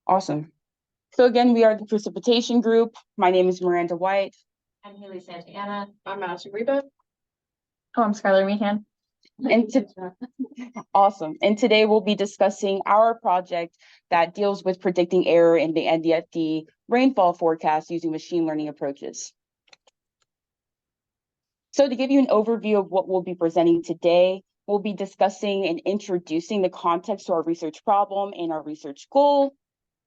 Awesome. So again, we are the Precipitation Group. My name is Miranda White. I'm Haley Santana. I'm Madison Reba. Oh, I'm Skylar Meehan. Awesome. And today we'll be discussing our project that deals with predicting error in the NDFD rainfall forecast using machine learning approaches. So to give you an overview of what we'll be presenting today, we'll be discussing and introducing the context to our research problem and our research goal.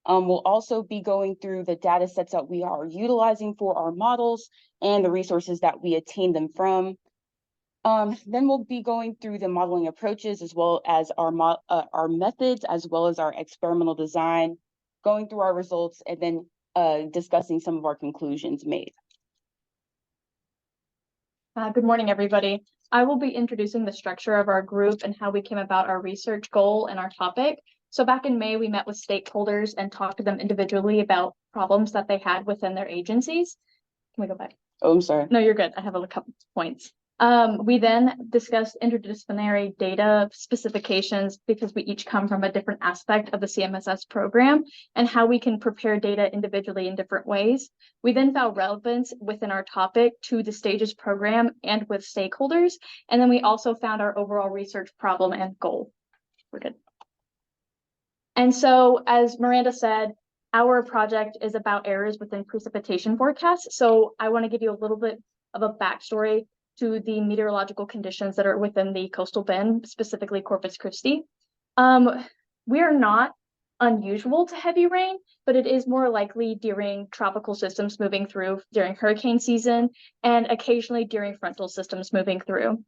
We'll also be going through the data sets that we are utilizing for our models and the resources that we attain them from. Then we'll be going through the modeling approaches as well as our methods, as well as our experimental design, going through our results, and then discussing some of our conclusions made. Good morning, everybody. I will be introducing the structure of our group and how we came about our research goal and our topic. So back in May, we met with stakeholders and talked to them individually about problems that they had within their agencies. Can we go back? Oh, I'm sorry. No, you're good. I have a couple points. We then discussed interdisciplinary data specifications because we each come from a different aspect of the CMSS program and how we can prepare data individually in different ways. We then found relevance within our topic to the STAGES program and with stakeholders. And then we also found our overall research problem and goal. We're good. And so, as Miranda said, our project is about errors within precipitation forecasts. So I want to give you a little bit of a backstory to the meteorological conditions that are within the coastal bend, specifically Corpus Christi. We are not unusual to heavy rain, but it is more likely during tropical systems moving through during hurricane season and occasionally during frontal systems moving through.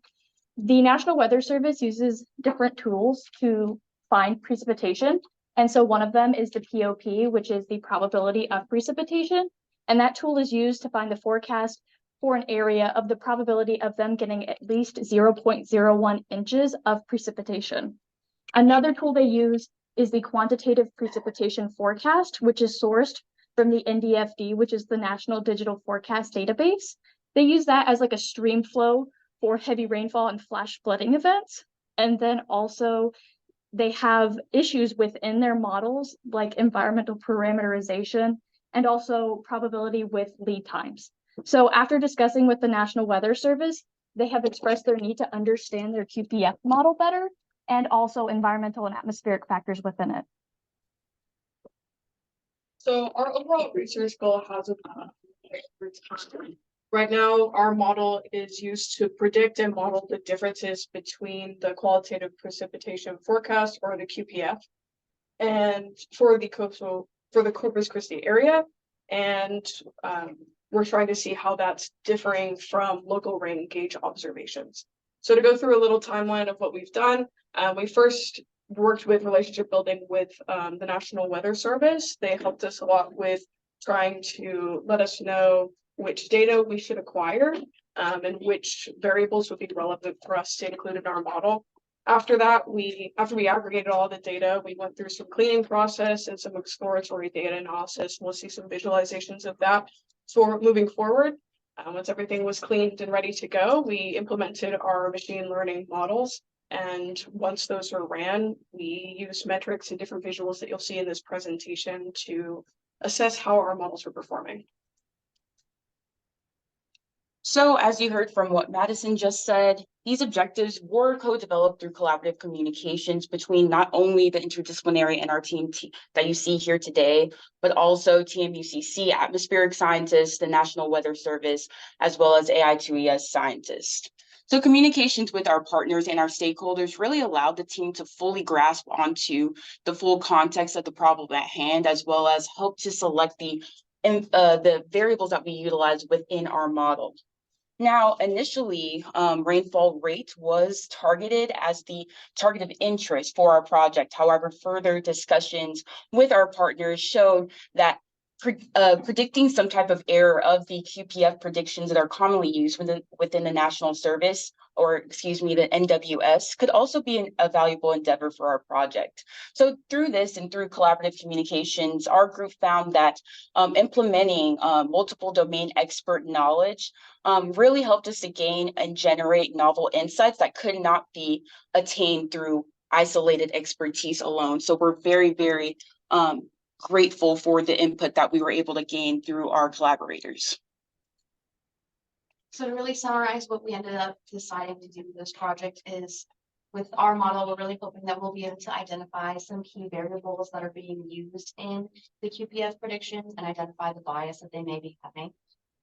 The National Weather Service uses different tools to find precipitation. And so one of them is the POP, which is the probability of precipitation. And that tool is used to find the forecast for an area of the probability of them getting at least 0.01 inches of precipitation. Another tool they use is the quantitative precipitation forecast, which is sourced from the NDFD, which is the National Digital Forecast Database. They use that as like a stream flow for heavy rainfall and flash flooding events. And then also they have issues within their models like environmental parameterization and also probability with lead times. So after discussing with the National Weather Service, they have expressed their need to understand their QPF model better and also environmental and atmospheric factors within it. So our overall research goal has right now, our model is used to predict and model the differences between the qualitative precipitation forecast, or the QPF, and for the Corpus Christi area. And we're trying to see how that's differing from local rain gauge observations. So to go through a little timeline of what we've done, we first worked with relationship building with the National Weather Service. They helped us a lot with trying to let us know which data we should acquire and which variables would be relevant for us to include in our model. After that, after we aggregated all the data, we went through some cleaning process and some exploratory data analysis. We'll see some visualizations of that. So moving forward, once everything was cleaned and ready to go, we implemented our machine learning models. And once those were ran, we used metrics and different visuals that you'll see in this presentation to assess how our models were performing. So as you heard from what Madison just said, these objectives were co-developed through collaborative communications between not only the interdisciplinary NRT that you see here today, but also TMUCC atmospheric scientists, the National Weather Service, as well as AI2ES scientists. So communications with our partners and our stakeholders really allowed the team to fully grasp onto the full context of the problem at hand, as well as help to select the variables that we utilize within our model. Now, initially, rainfall rate was targeted as the target of interest for our project. However, further discussions with our partners showed that predicting some type of error of the QPF predictions that are commonly used within the National Service, or excuse me, the NWS, could also be a valuable endeavor for our project. So through this and through collaborative communications, our group found that implementing multiple domain expert knowledge really helped us to gain and generate novel insights that could not be attained through isolated expertise alone. So we're very, very grateful for the input that we were able to gain through our collaborators. So to really summarize what we ended up deciding to do with this project is, with our model, we're really hoping that we'll be able to identify some key variables that are being used in the QPF predictions and identify the bias that they may be having.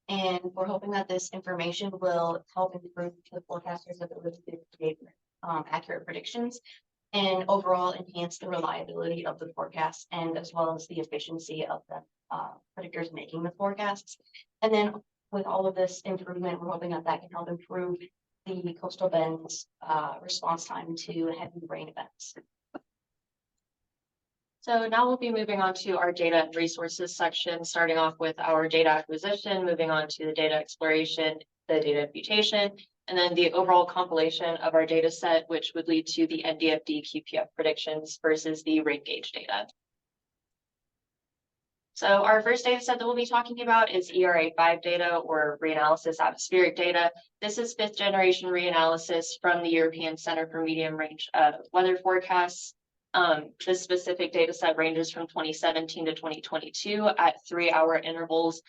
And we're hoping that this information will help improve the forecaster's ability to create accurate predictions and overall enhance the reliability of the forecast and as well as the efficiency of the predictors making the forecasts. And then with all of this improvement, we're hoping that that can help improve the coastal bend's response time to heavy rain events. So now we'll be moving on to our data and resources section, starting off with our data acquisition, moving on to the data exploration, the data imputation, and then the overall compilation of our data set, which would lead to the NDFD QPF predictions versus the rain gauge data. So our first data set that we'll be talking about is ERA5 data, or reanalysis atmospheric data. This is 5th generation reanalysis from the European Center for Medium Range Weather Forecasts. This specific data set ranges from 2017 to 2022 at 3-hour intervals.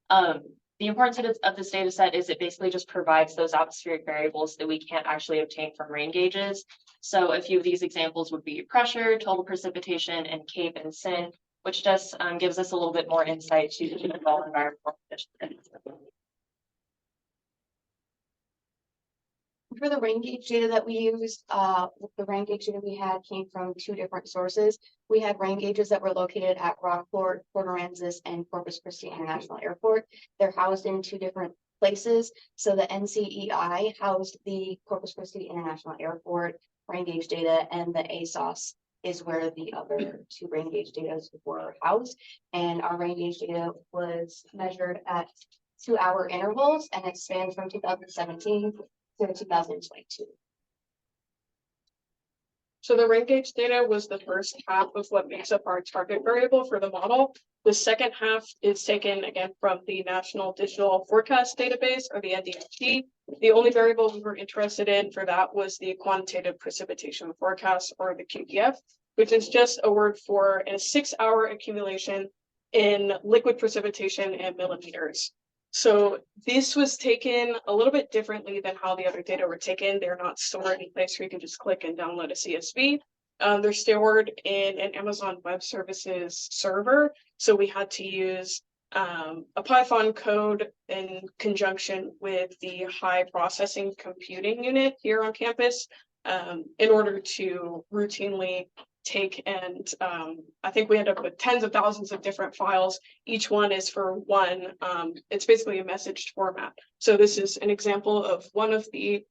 The importance of this data set is it basically just provides those atmospheric variables that we can't actually obtain from rain gauges. So a few of these examples would be pressure, total precipitation, and CAPE and SIN, which just gives us a little bit more insight to the overall environmental conditions. For the rain gauge data that we used, the rain gauge data we had came from 2 different sources. We had rain gauges that were located at Rockport, Port Aransas, and Corpus Christi International Airport. They're housed in 2 different places. So the NCEI housed the Corpus Christi International Airport rain gauge data, and the ASOS is where the other 2 rain gauge data were housed. And our rain gauge data was measured at 2-hour intervals, and it spanned from 2017 to 2022. So the rain gauge data was the first half of what makes up our target variable for the model. The second half is taken again from the National Digital Forecast Database, or the NDFD. The only variable we were interested in for that was the quantitative precipitation forecast, or the QPF, which is just a word for a 6-hour accumulation in liquid precipitation in millimeters. So this was taken a little bit differently than how the other data were taken. They're not stored in a place where you can just click and download a CSV. They're stored in an Amazon Web Services server. So we had to use a Python code in conjunction with the high processing computing unit here on campus in order to routinely take and I think we end up with tens of thousands of different files. Each one is for one, it's basically a messaged format. So this is an example of one of the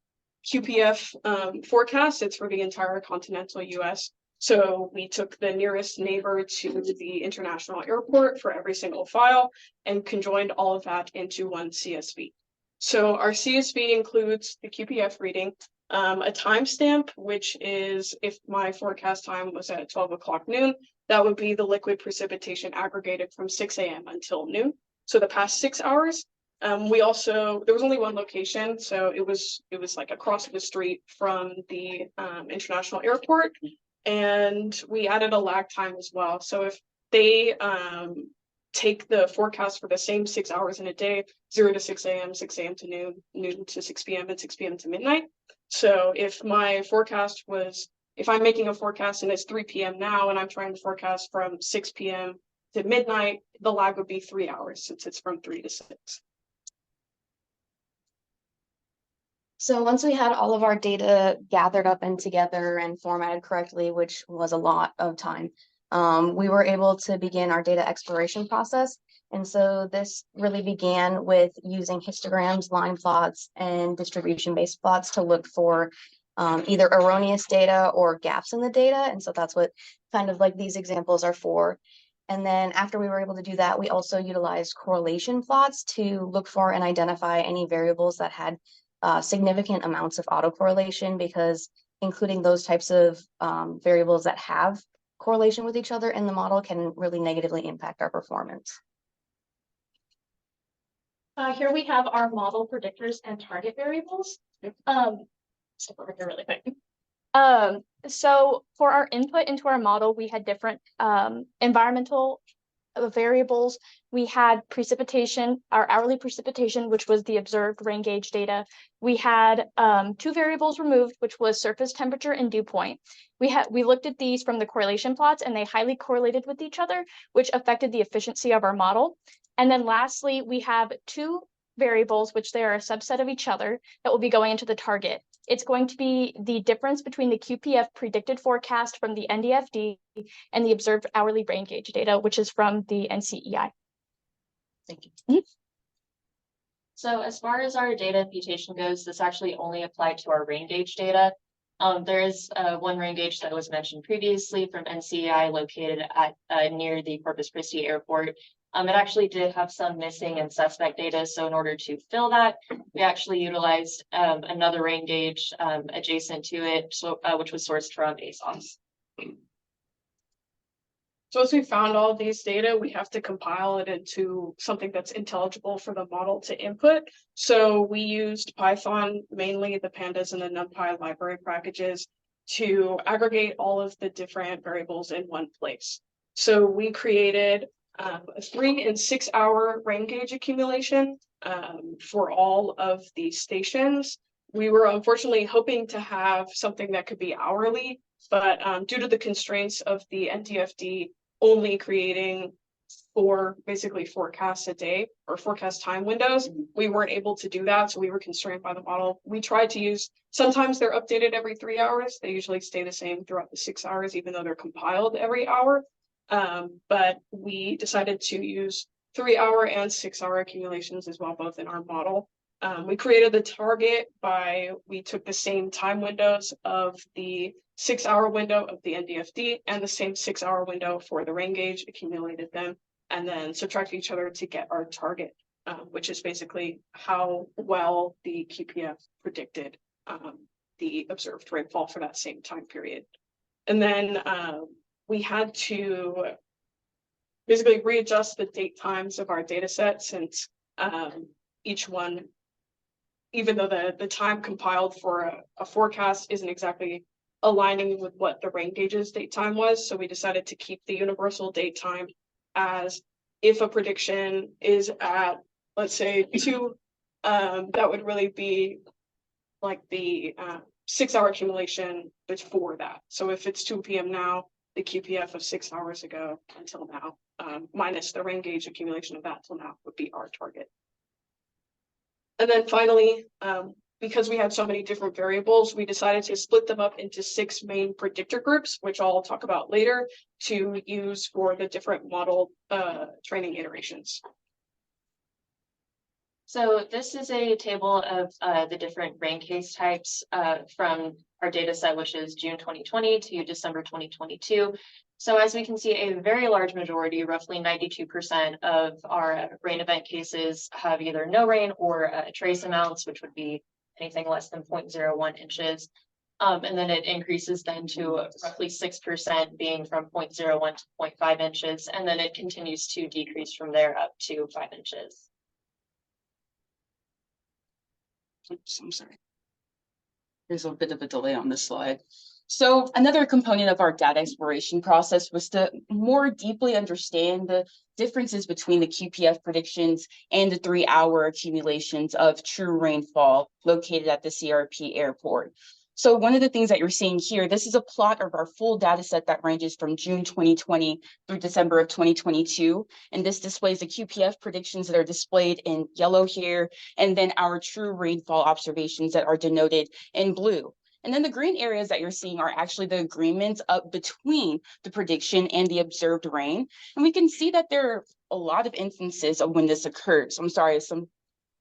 QPF forecasts. It's for the entire continental US. So we took the nearest neighbor to the international airport for every single file and conjoined all of that into one CSV. So our CSV includes the QPF reading, a timestamp, which is if my forecast time was at 12 o'clock noon, that would be the liquid precipitation aggregated from 6 a.m. until noon. So the past 6 hours. We also, there was only one location, so it was like across the street from the international airport, and we added a lag time as well. So if they take the forecast for the same 6 hours in a day, 0 to 6 a.m., 6 a.m. to noon, noon to 6 p.m., and 6 p.m. to midnight. So if my forecast was, if I'm making a forecast and it's 3 p.m. now, and I'm trying to forecast from 6 p.m. to midnight, the lag would be 3 hours since it's from 3 to 6. So once we had all of our data gathered up and together and formatted correctly, which was a lot of time, we were able to begin our data exploration process. And so this really began with using histograms, line plots, and distribution-based plots to look for either erroneous data or gaps in the data. And so that's what kind of like these examples are for. And then after we were able to do that, we also utilized correlation plots to look for and identify any variables that had significant amounts of autocorrelation, because including those types of variables that have correlation with each other in the model can really negatively impact our performance. Here we have our model predictors and target variables. So really quick. So for our input into our model, we had different environmental variables. We had precipitation, our hourly precipitation, which was the observed rain gauge data. We had 2 variables removed, which was surface temperature and dew point. We looked at these from the correlation plots, and they highly correlated with each other, which affected the efficiency of our model. And then lastly, we have 2 variables, which they are a subset of each other, that will be going into the target. It's going to be the difference between the QPF predicted forecast from the NDFD and the observed hourly rain gauge data, which is from the NCEI. Thank you. So as far as our data imputation goes, this actually only applied to our rain gauge data. There is one rain gauge that was mentioned previously from NCEI located at near the Corpus Christi airport. It actually did have some missing and suspect data. So in order to fill that, we actually utilized another rain gauge adjacent to it, so, which was sourced from ASOS. So once we found all of these data, we have to compile it into something that's intelligible for the model to input. So we used Python, mainly the pandas and the NumPy library packages, to aggregate all of the different variables in one place. So we created a 3- and 6-hour rain gauge accumulation for all of the stations. We were unfortunately hoping to have something that could be hourly, but due to the constraints of the NDFD only creating 4 basically forecasts a day or forecast time windows, we weren't able to do that. So we were constrained by the model. We tried to use, sometimes they're updated every 3 hours. They usually stay the same throughout the 6 hours, even though they're compiled every hour. But we decided to use 3-hour and 6-hour accumulations as well, both in our model. We created the target we took the same time windows of the 6-hour window of the NDFD and the same 6-hour window for the rain gauge, accumulated them, and then subtracted each other to get our target, which is basically how well the QPF predicted the observed rainfall for that same time period. And then we had to basically readjust the date times of our data set, since each one, even though the time compiled for a forecast isn't exactly aligning with what the rain gauge's date time was. So we decided to keep the universal date time as if a prediction is at, let's say 2, that would really be like the 6-hour accumulation before that. So if it's 2 p.m. now, the QPF of 6 hours ago until now, minus the rain gauge accumulation of that till now, would be our target. And then finally, because we had so many different variables, we decided to split them up into 6 main predictor groups, which I'll talk about later, to use for the different model training iterations. So this is a table of the different rain case types from our data set, which is June 2020 to December 2022. So as we can see, a very large majority, roughly 92% of our rain event cases have either no rain or trace amounts, which would be anything less than 0.01 inches. And then it increases then to roughly 6%, being from 0.01 to 0.5 inches. And then it continues to decrease from there up to 5 inches. Oops, I'm sorry. There's a bit of a delay on this slide. So another component of our data exploration process was to more deeply understand the differences between the QPF predictions and the 3-hour accumulations of true rainfall located at the CRP airport. So one of the things that you're seeing here, this is a plot of our full data set that ranges from June 2020 through December of 2022. And this displays the QPF predictions that are displayed in yellow here, and then our true rainfall observations that are denoted in blue. And then the green areas that you're seeing are actually the agreements up between the prediction and the observed rain. And we can see that there are a lot of instances of when this occurs. I'm sorry,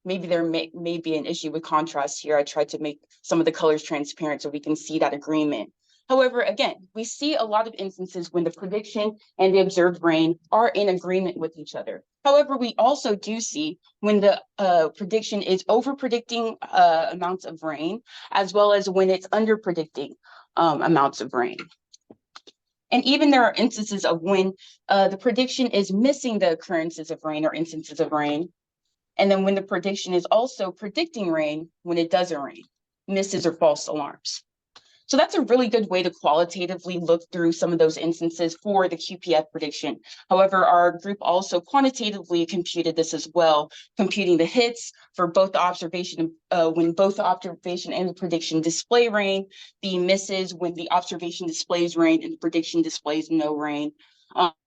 maybe there may be an issue with contrast here. I tried to make some of the colors transparent so we can see that agreement. However, again, we see a lot of instances when the prediction and the observed rain are in agreement with each other. However, we also do see when the prediction is over predicting amounts of rain, as well as when it's under predicting amounts of rain. And even there are instances of when the prediction is missing the occurrences of rain or instances of rain. And then when the prediction is also predicting rain when it doesn't rain, misses or false alarms. So that's a really good way to qualitatively look through some of those instances for the QPF prediction. However, our group also quantitatively computed this as well, computing the hits for both the observation, when both the observation and the prediction display rain, the misses when the observation displays rain and the prediction displays no rain.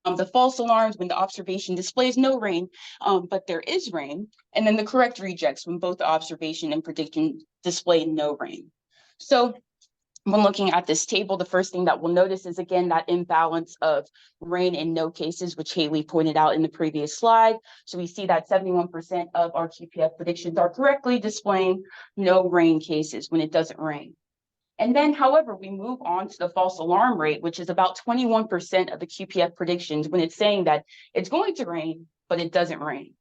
The false alarms when the observation displays no rain, but there is rain, and then the correct rejects when both the observation and prediction display no rain. So when looking at this table, the first thing that we'll notice is, again, that imbalance of rain in no cases, which Haley pointed out in the previous slide. So we see that 71% of our QPF predictions are correctly displaying no rain cases when it doesn't rain. And then, however, we move on to the false alarm rate, which is about 21% of the QPF predictions when it's saying that it's going to rain, but it doesn't rain.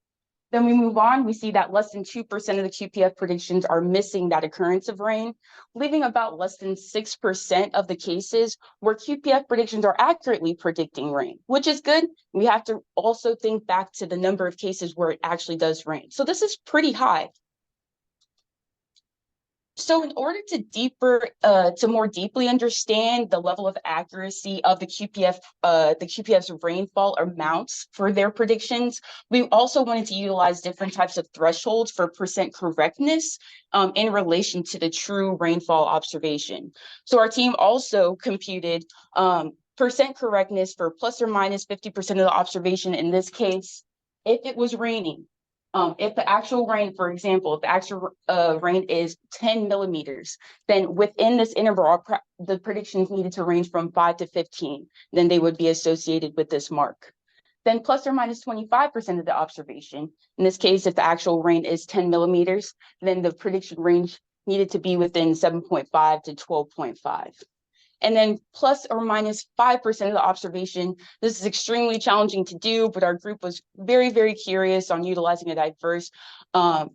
Then we move on, we see that less than 2% of the QPF predictions are missing that occurrence of rain, leaving about less than 6% of the cases where QPF predictions are accurately predicting rain, which is good. We have to also think back to the number of cases where it actually does rain. So this is pretty high. So in order to more deeply understand the level of accuracy of the QPF's rainfall amounts for their predictions, we also wanted to utilize different types of thresholds for percent correctness in relation to the true rainfall observation. So our team also computed percent correctness for plus or minus 50% of the observation in this case, if it was raining. If the actual rain, for example, if the actual rain is 10 millimeters, then within this interval, the predictions needed to range from 5 to 15, then they would be associated with this mark. Then plus or minus 25% of the observation. In this case, if the actual rain is 10 millimeters, then the prediction range needed to be within 7.5 to 12.5. And then plus or minus 5% of the observation. This is extremely challenging to do, but our group was very, very curious on utilizing a diverse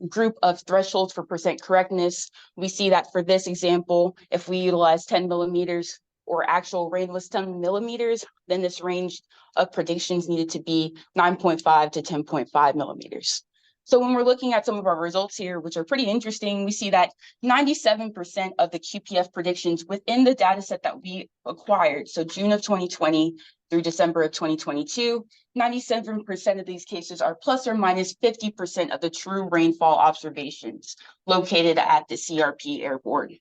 group of thresholds for percent correctness. We see that for this example, if we utilize 10 millimeters or actual rain was 10 millimeters, then this range of predictions needed to be 9.5 to 10.5 millimeters. So when we're looking at some of our results here, which are pretty interesting, we see that 97% of the QPF predictions within the data set that we acquired, so June of 2020 through December of 2022, 97% of these cases are plus or minus 50% of the true rainfall observations located at the CRP airborne.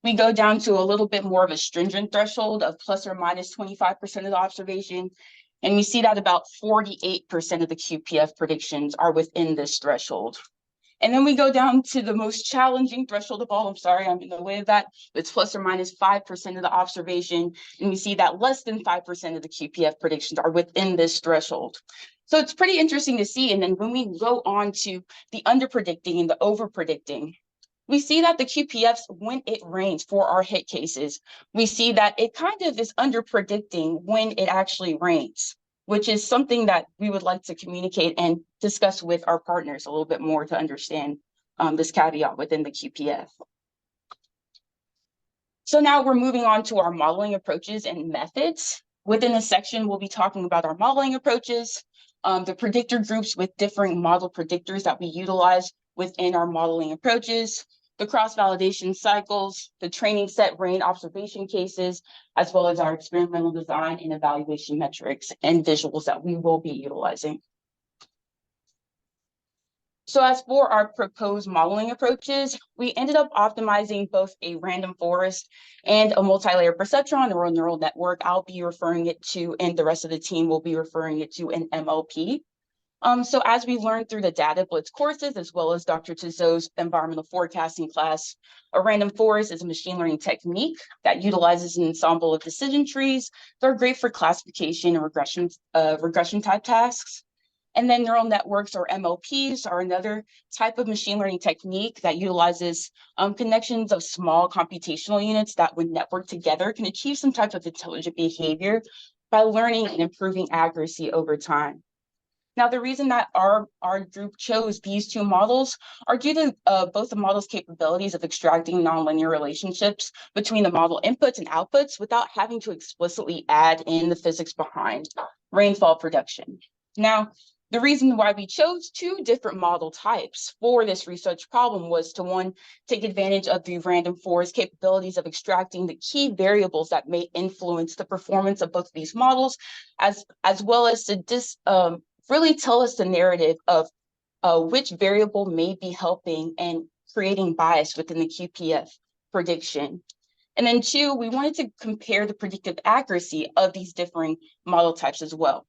We go down to a little bit more of a stringent threshold of plus or minus 25% of the observation. And we see that about 48% of the QPF predictions are within this threshold. And then we go down to the most challenging threshold of all. I'm sorry, I'm in the way of that. It's plus or minus 5% of the observation. And we see that less than 5% of the QPF predictions are within this threshold. So it's pretty interesting to see. And then when we go on to the underpredicting and the overpredicting, we see that the QPFs, when it rains for our hit cases, we see that it kind of is underpredicting when it actually rains, which is something that we would like to communicate and discuss with our partners a little bit more to understand this caveat within the QPF. So now we're moving on to our modeling approaches and methods. Within this section, we'll be talking about our modeling approaches, the predictor groups with different model predictors that we utilize within our modeling approaches, the cross-validation cycles, the training set rain observation cases, as well as our experimental design and evaluation metrics and visuals that we will be utilizing. So as for our proposed modeling approaches, we ended up optimizing both a random forest and a multi-layer perceptron or a neural network. I'll be referring it to, and the rest of the team will be referring it to, an MLP. So as we learned through the Data Blitz courses, as well as Dr. Tizot's environmental forecasting class, a random forest is a machine learning technique that utilizes an ensemble of decision trees that are great for classification and regression type tasks. And then neural networks, or MLPs, are another type of machine learning technique that utilizes connections of small computational units that, when networked together, can achieve some type of intelligent behavior by learning and improving accuracy over time. Now, the reason that our group chose these two models are due to both the model's capabilities of extracting nonlinear relationships between the model inputs and outputs without having to explicitly add in the physics behind rainfall production. Now, The reason why we chose two different model types for this research problem was to, one, take advantage of the random forest capabilities of extracting the key variables that may influence the performance of both of these models, as well as to really tell us the narrative of which variable may be helping and creating bias within the QPF prediction. And then two, we wanted to compare the predictive accuracy of these differing model types as well.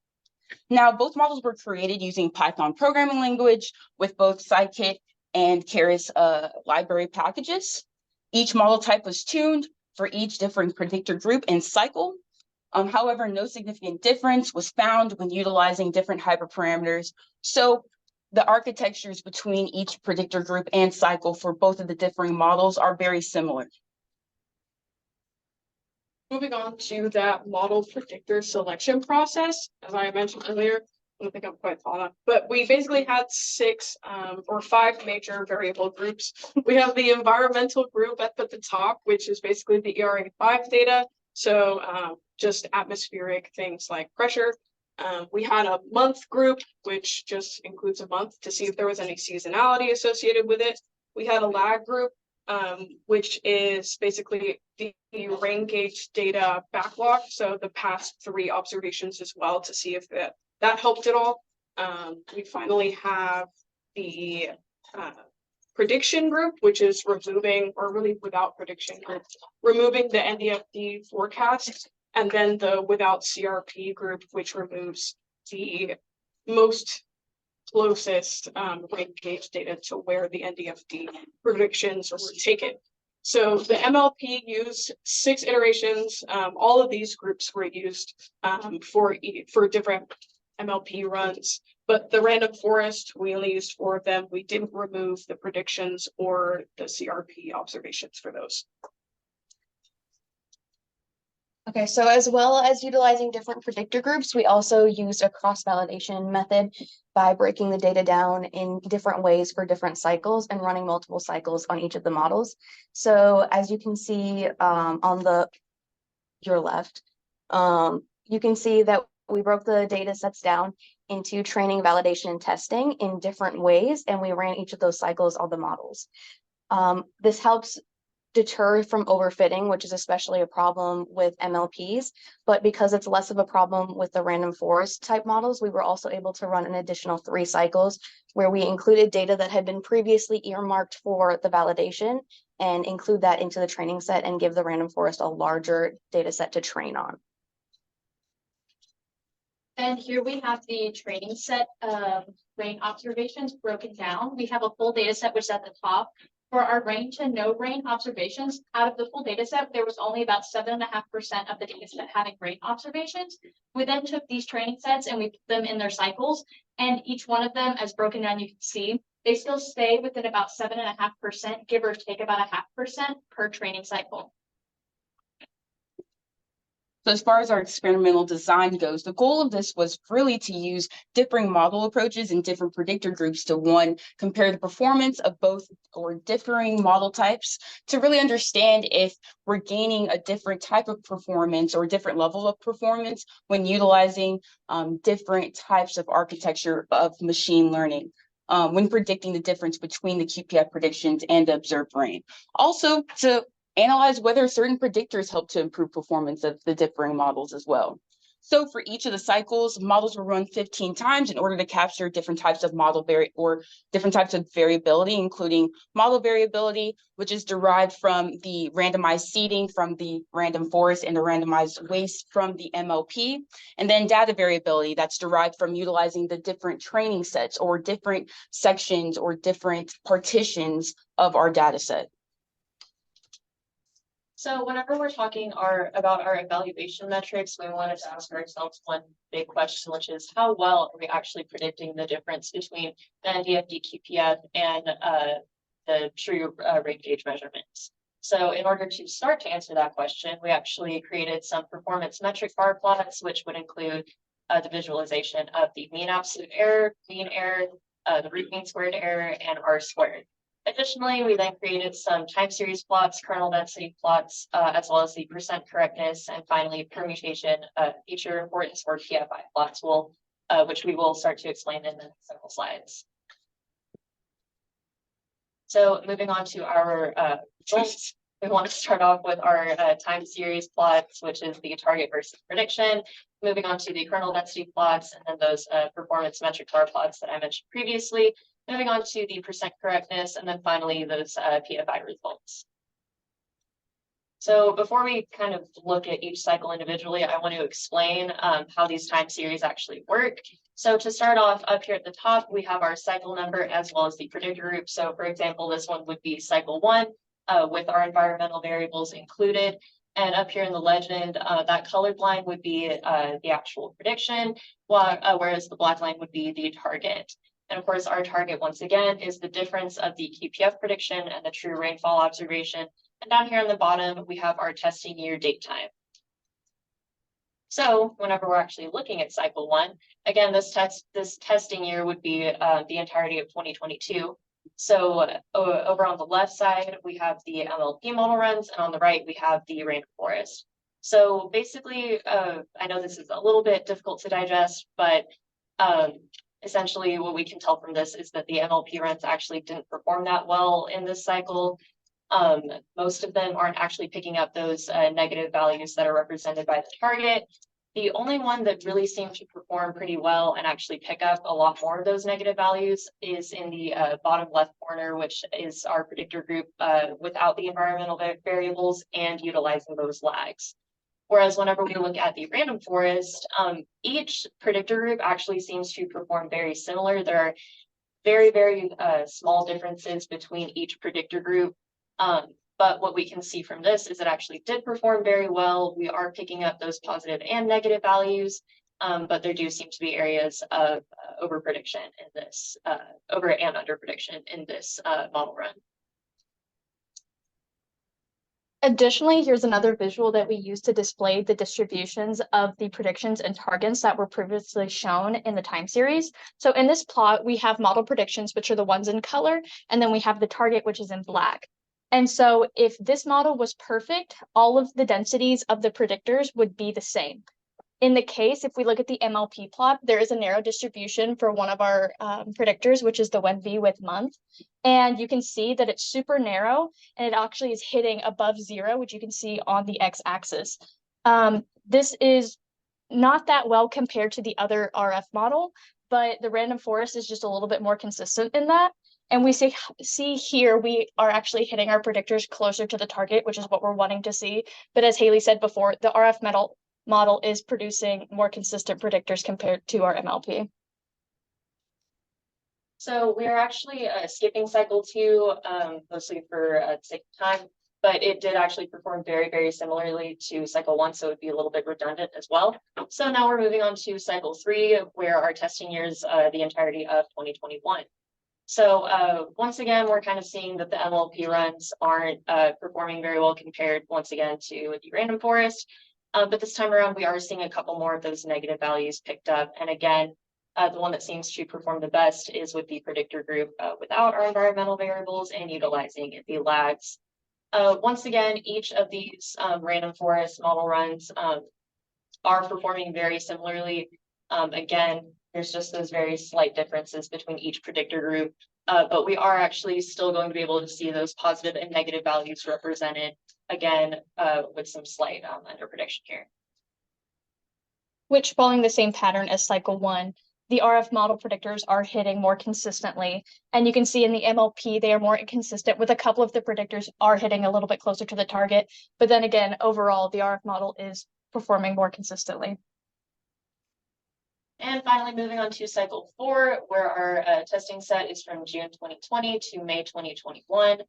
Now, both models were created using Python programming language with both scikit and Keras library packages. Each model type was tuned for each different predictor group and cycle. However, no significant difference was found when utilizing different hyperparameters. So the architectures between each predictor group and cycle for both of the differing models are very similar. Moving on to that model predictor selection process, as I mentioned earlier, I don't think I'm quite following, but we basically had six or five major variable groups. We have the environmental group at the top, which is basically the ERA5 data. So just atmospheric things like pressure. We had a month group, which just includes a month to see if there was any seasonality associated with it. We had a lag group, which is basically the rain gauge data backlog. So the past 3 observations as well to see if that helped at all. We finally have the prediction group, which is removing, or really without prediction group, removing the NDFD forecast, and then the without CRP group, which removes the most closest rain gauge data to where the NDFD predictions were taken. So the MLP used 6 iterations. All of these groups were used for different MLP runs, but the random forest, we only used 4 of them. We didn't remove the predictions or the CRP observations for those. Okay, so as well as utilizing different predictor groups, we also used a cross-validation method by breaking the data down in different ways for different cycles and running multiple cycles on each of the models. So as you can see on your left, you can see that we broke the data sets down into training, validation, and testing in different ways, and we ran each of those cycles on the models. This helps deter from overfitting, which is especially a problem with MLPs, but because it's less of a problem with the random forest type models, we were also able to run an additional 3 cycles where we included data that had been previously earmarked for the validation and include that into the training set and give the random forest a larger data set to train on. And here we have the training set of rain observations broken down. We have a full data set, which is at the top. For our rain to no rain observations, out of the full data set, there was only about 7.5% of the data set having rain observations. We then took these training sets and we put them in their cycles, and each one of them, as broken down, you can see, they still stay within about 7.5%, give or take about 0.5% per training cycle. So as far as our experimental design goes, the goal of this was really to use differing model approaches and different predictor groups to, one, compare the performance of both or differing model types to really understand if we're gaining a different type of performance or different level of performance when utilizing different types of architecture of machine learning. When predicting the difference between the QPF predictions and the observed rain. Also, to analyze whether certain predictors help to improve performance of the differing models as well. So for each of the cycles, models were run 15 times in order to capture different types of different types of variability, including model variability, which is derived from the randomized seeding from the random forest and the randomized waste from the MLP, and then data variability that's derived from utilizing the different training sets or different sections or different partitions of our data set. So whenever we're talking about our evaluation metrics, we wanted to ask ourselves one big question, which is how well are we actually predicting the difference between the NDFD QPF and the true rain gauge measurements? So in order to start to answer that question, we actually created some performance metric bar plots, which would include the visualization of the mean absolute error, mean error, the root mean squared error, and R squared. Additionally, we then created some time series plots, kernel density plots, as well as the percent correctness, and finally permutation feature importance or PFI plots will which we will start to explain in the several slides. So moving on to our results, we want to start off with our time series plots, which is the target versus prediction. Moving on to the kernel density plots, and then those performance metric bar plots that I mentioned previously. Moving on to the percent correctness, and then finally those PFI results. So before we kind of look at each cycle individually, I want to explain how these time series actually work. So to start off, up here at the top, we have our cycle number as well as the predictor group. So for example, this one would be cycle 1 with our environmental variables included. And up here in the legend, that colored line would be the actual prediction, whereas the black line would be the target. And of course, our target, once again, is the difference of the QPF prediction and the true rainfall observation. And down here on the bottom, we have our testing year date time. So whenever we're actually looking at cycle 1, again, this testing year would be the entirety of 2022. So over on the left side, we have the MLP model runs, and on the right, we have the rainforest. So basically, I know this is a little bit difficult to digest, but essentially what we can tell from this is that the MLP runs actually didn't perform that well in this cycle. Most of them aren't actually picking up those negative values that are represented by the target. The only one that really seemed to perform pretty well and actually pick up a lot more of those negative values is in the bottom left corner, which is our predictor group without the environmental variables and utilizing those lags. Whereas whenever we look at the random forest, each predictor group actually seems to perform very similar. There are very, very small differences between each predictor group. But what we can see from this is it actually did perform very well. We are picking up those positive and negative values, but there do seem to be areas of over prediction in this, over and under prediction in this model run. Additionally, here's another visual that we use to display the distributions of the predictions and targets that were previously shown in the time series. So in this plot, we have model predictions, which are the ones in color, and then we have the target, which is in black. And so if this model was perfect, all of the densities of the predictors would be the same. In the case, if we look at the MLP plot, there is a narrow distribution for one of our predictors, which is the WenV with month. And you can see that it's super narrow and it actually is hitting above 0, which you can see on the x-axis. This is not that well compared to the other RF model, but the random forest is just a little bit more consistent in that. And we see here, we are actually hitting our predictors closer to the target, which is what we're wanting to see. But as Haley said before, the RF model is producing more consistent predictors compared to our MLP. So we are actually skipping cycle 2, mostly for the sake of time, but it did actually perform very, very similarly to cycle 1, so it would be a little bit redundant as well. So now we're moving on to cycle 3, where our testing year is the entirety of 2021. So once again, we're kind of seeing that the MLP runs aren't performing very well compared, once again, to the random forest. But this time around, we are seeing a couple more of those negative values picked up. And again, the one that seems to perform the best is with the predictor group without our environmental variables and utilizing the lags. Once again, each of these random forest model runs are performing very similarly. Again, there's just those very slight differences between each predictor group, but we are actually still going to be able to see those positive and negative values represented, again, with some slight under prediction here. Which, following the same pattern as cycle 1, the RF model predictors are hitting more consistently. And you can see in the MLP, they are more inconsistent, with a couple of the predictors are hitting a little bit closer to the target. But then again, overall, the RF model is performing more consistently. And finally, moving on to cycle 4, where our testing set is from June 2020 to May 2021.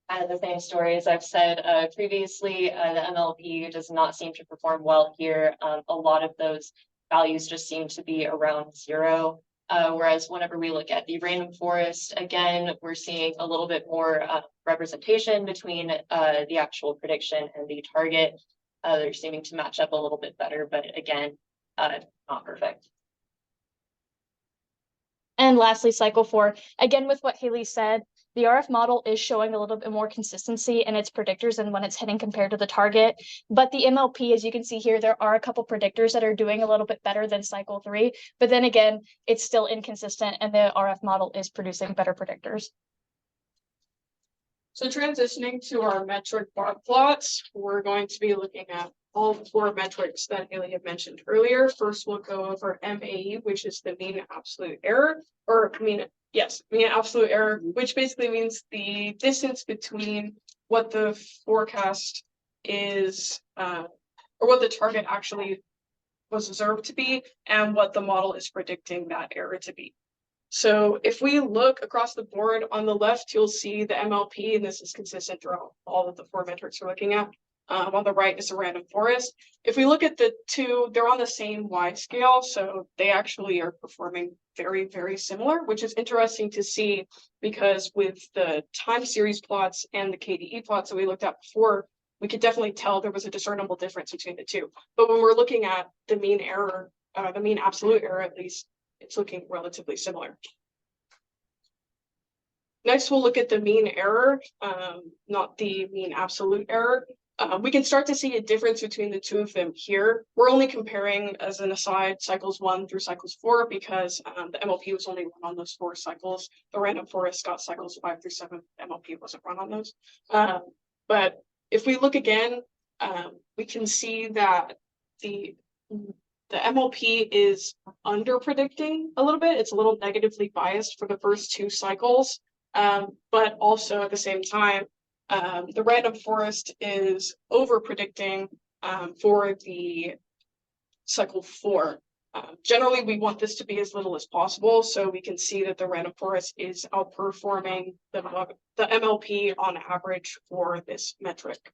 Kind of the same story as I've said previously, the MLP does not seem to perform well here. A lot of those values just seem to be around 0. Whereas whenever we look at the random forest, again, we're seeing a little bit more representation between the actual prediction and the target. They're seeming to match up a little bit better, but again, not perfect. And lastly, cycle 4, again, with what Haley said, The RF model is showing a little bit more consistency in its predictors and when it's hitting compared to the target. But the MLP, as you can see here, there are a couple predictors that are doing a little bit better than cycle 3. But then again, it's still inconsistent and the RF model is producing better predictors. So transitioning to our metric bar plots, we're going to be looking at all 4 metrics that Haley had mentioned earlier. First, we'll go over MAE, which is the mean absolute error, mean absolute error, which basically means the distance between what the forecast is, or what the target actually was observed to be, and what the model is predicting that error to be. So if we look across the board, on the left, you'll see the MLP, and this is consistent throughout all of the 4 metrics we're looking at. On the right is a random forest. If we look at the 2, they're on the same Y scale, so they actually are performing very, very similar, which is interesting to see because with the time series plots and the KDE plots that we looked at before, we could definitely tell there was a discernible difference between the 2. But when we're looking at the mean error, the mean absolute error at least, it's looking relatively similar. Next, we'll look at the mean error, not the mean absolute error. We can start to see a difference between the 2 of them here. We're only comparing, as an aside, cycles 1 through cycles 4 because the MLP was only run on those 4 cycles. The random forest got cycles 5 through 7. MLP wasn't run on those. But if we look again, we can see that the MLP is under predicting a little bit. It's a little negatively biased for the first 2 cycles, but also at the same time, the random forest is over predicting for the cycle 4. Generally, we want this to be as little as possible, so we can see that the random forest is outperforming the MLP on average for this metric.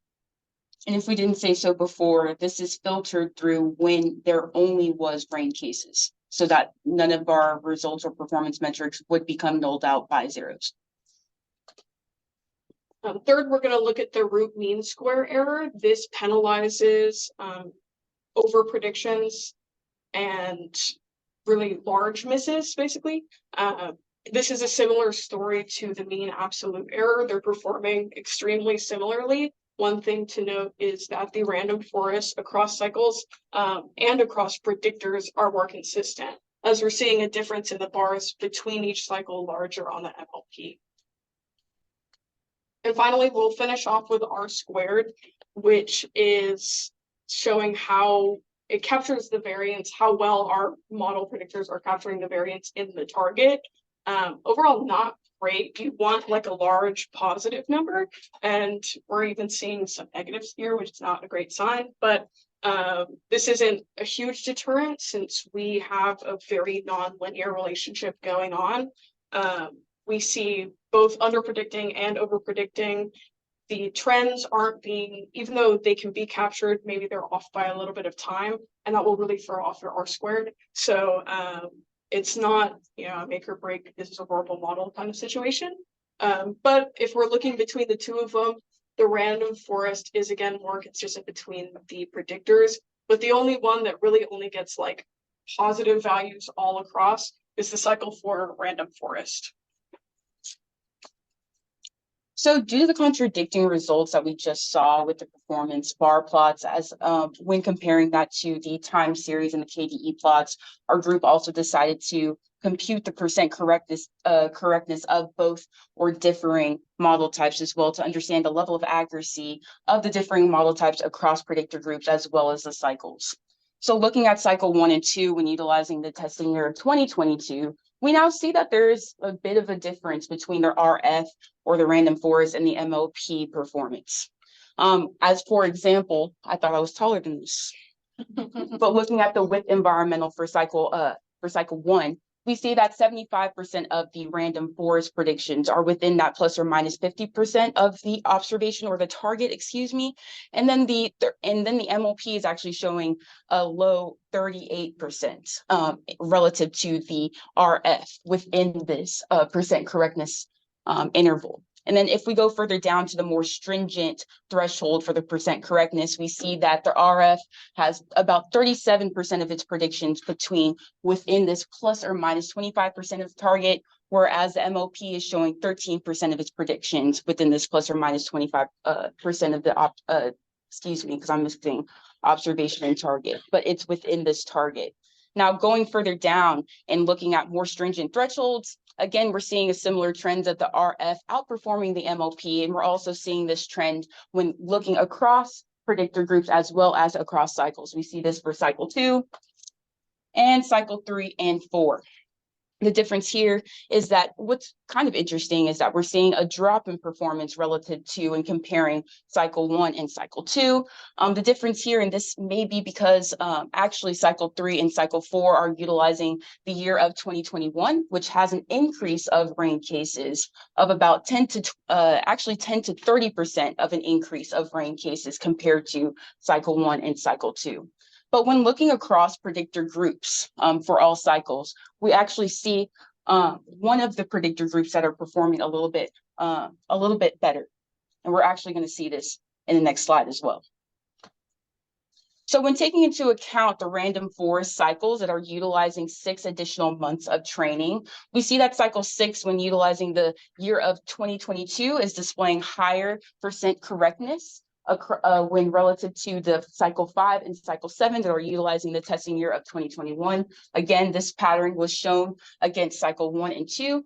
And if we didn't say so before, this is filtered through when there only was rain cases, so that none of our results or performance metrics would become nulled out by zeros. Third, we're going to look at the root mean square error. This penalizes over predictions and really large misses, basically. This is a similar story to the mean absolute error. They're performing extremely similarly. One thing to note is that the random forests across cycles and across predictors are more consistent, as we're seeing a difference in the bars between each cycle larger on the MLP. And finally, we'll finish off with R squared, which is showing how it captures the variance, how well our model predictors are capturing the variance in the target. Overall, not great. You want like a large positive number, and we're even seeing some negatives here, which is not a great sign. But this isn't a huge deterrent since we have a very non-linear relationship going on. We see both under-predicting and over-predicting. The trends aren't being, even though they can be captured, maybe they're off by a little bit of time, and that will really throw off your R squared. So it's not, make or break, this is a horrible model kind of situation. But if we're looking between the 2 of them, the random forest is again more consistent between the predictors, but the only one that really only gets like positive values all across is the cycle 4 random forest. So due to the contradicting results that we just saw with the performance bar plots, as when comparing that to the time series and the KDE plots, our group also decided to compute the percent correctness of both or differing model types as well to understand the level of accuracy of the differing model types across predictor groups as well as the cycles. So looking at cycle 1 and 2 when utilizing the testing year of 2022, we now see that there is a bit of a difference between the RF or the random forest and the MLP performance. As for example, I thought I was taller than this, but looking at the width environmental for cycle 1, we see that 75% of the random forest predictions are within that plus or minus 50% of the observation or the target, excuse me. And then the MLP is actually showing a low 38% relative to the RF within this percent correctness interval. And then if we go further down to the more stringent threshold for the percent correctness, we see that the RF has about 37% of its predictions within this plus or minus 25% of the target, whereas the MOP is showing 13% of its predictions within this plus or minus 25% of the, excuse me, because I'm missing observation and target, but it's within this target. Now, going further down and looking at more stringent thresholds, again, we're seeing a similar trend of the RF outperforming the MOP, and we're also seeing this trend when looking across predictor groups as well as across cycles. We see this for cycle 2 and cycle 3 and 4. The difference here is that what's kind of interesting is that we're seeing a drop in performance relative to and comparing cycle 1 and cycle 2. The difference here, and this may be because actually cycle 3 and cycle 4 are utilizing the year of 2021, which has an increase of rain cases of about 10 to 30% of an increase of rain cases compared to cycle 1 and cycle 2. But when looking across predictor groups for all cycles, we actually see one of the predictor groups that are performing a little bit better. And we're actually going to see this in the next slide as well. So when taking into account the random forest cycles that are utilizing 6 additional months of training, we see that cycle 6, when utilizing the year of 2022, is displaying higher percent correctness when relative to the cycle 5 and cycle 7 that are utilizing the testing year of 2021. Again, this pattern was shown against cycle 1 and 2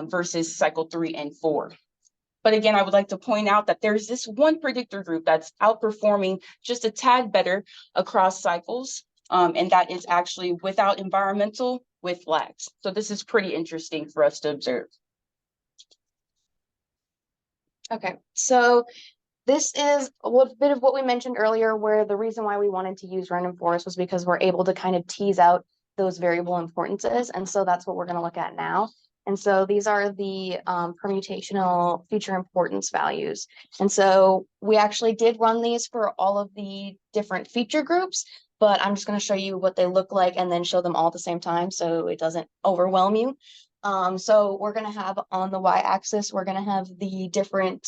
versus cycle 3 and 4. But again, I would like to point out that there's this one predictor group that's outperforming just a tad better across cycles, and that is actually without environmental with lags. So this is pretty interesting for us to observe. Okay, so this is a little bit of what we mentioned earlier, where the reason why we wanted to use random forest was because we're able to kind of tease out those variable importances. And so that's what we're going to look at now. And so these are the permutational feature importance values. And so we actually did run these for all of the different feature groups, but I'm just going to show you what they look like and then show them all at the same time so it doesn't overwhelm you. So we're going to have on the y-axis, we're going to have the different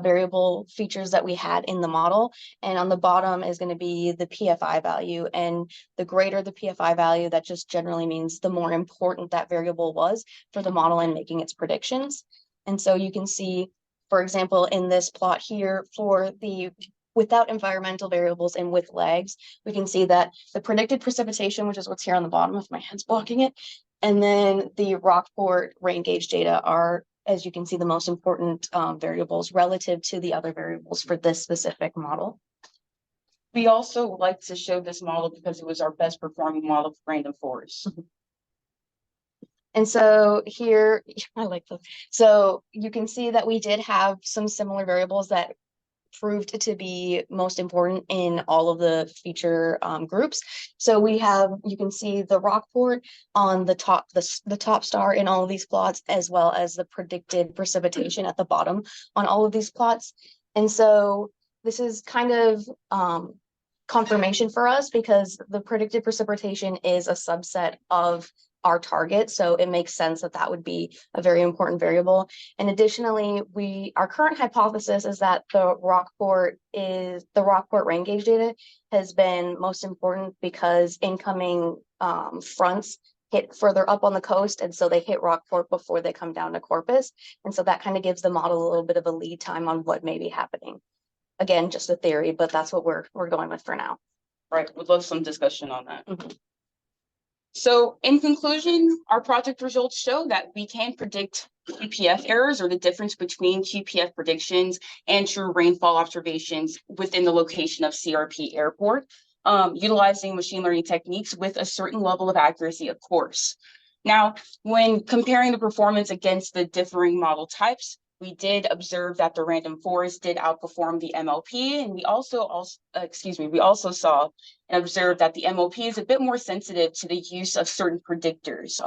variable features that we had in the model. And on the bottom is going to be the PFI value. And the greater the PFI value, that just generally means the more important that variable was for the model in making its predictions. And so you can see, for example, in this plot here for the without environmental variables and with lags, we can see that the predicted precipitation, which is what's here on the bottom if my head's blocking it, and then the Rockport rain gauge data are, as you can see, the most important variables relative to the other variables for this specific model. We also like to show this model because it was our best performing model for random forest. And so here, I like this. So you can see that we did have some similar variables that proved to be most important in all of the feature groups. So we have, you can see the Rockport on the top, the top star in all of these plots, as well as the predicted precipitation at the bottom on all of these plots. And so this is kind of confirmation for us because the predicted precipitation is a subset of our target. So it makes sense that that would be a very important variable. And additionally, our current hypothesis is that the Rockport rain gauge data has been most important because incoming fronts hit further up on the coast. And so they hit Rockport before they come down to Corpus. And so that kind of gives the model a little bit of a lead time on what may be happening. Again, just a theory, but that's what we're going with for now. Right, we'd love some discussion on that. Mm-hmm. So in conclusion, our project results show that we can predict QPF errors, or the difference between QPF predictions and true rainfall observations within the location of CRP Airport, utilizing machine learning techniques with a certain level of accuracy, of course. Now, when comparing the performance against the differing model types, we did observe that the random forest did outperform the MLP, and we also saw and observed that the MLP is a bit more sensitive to the use of certain predictors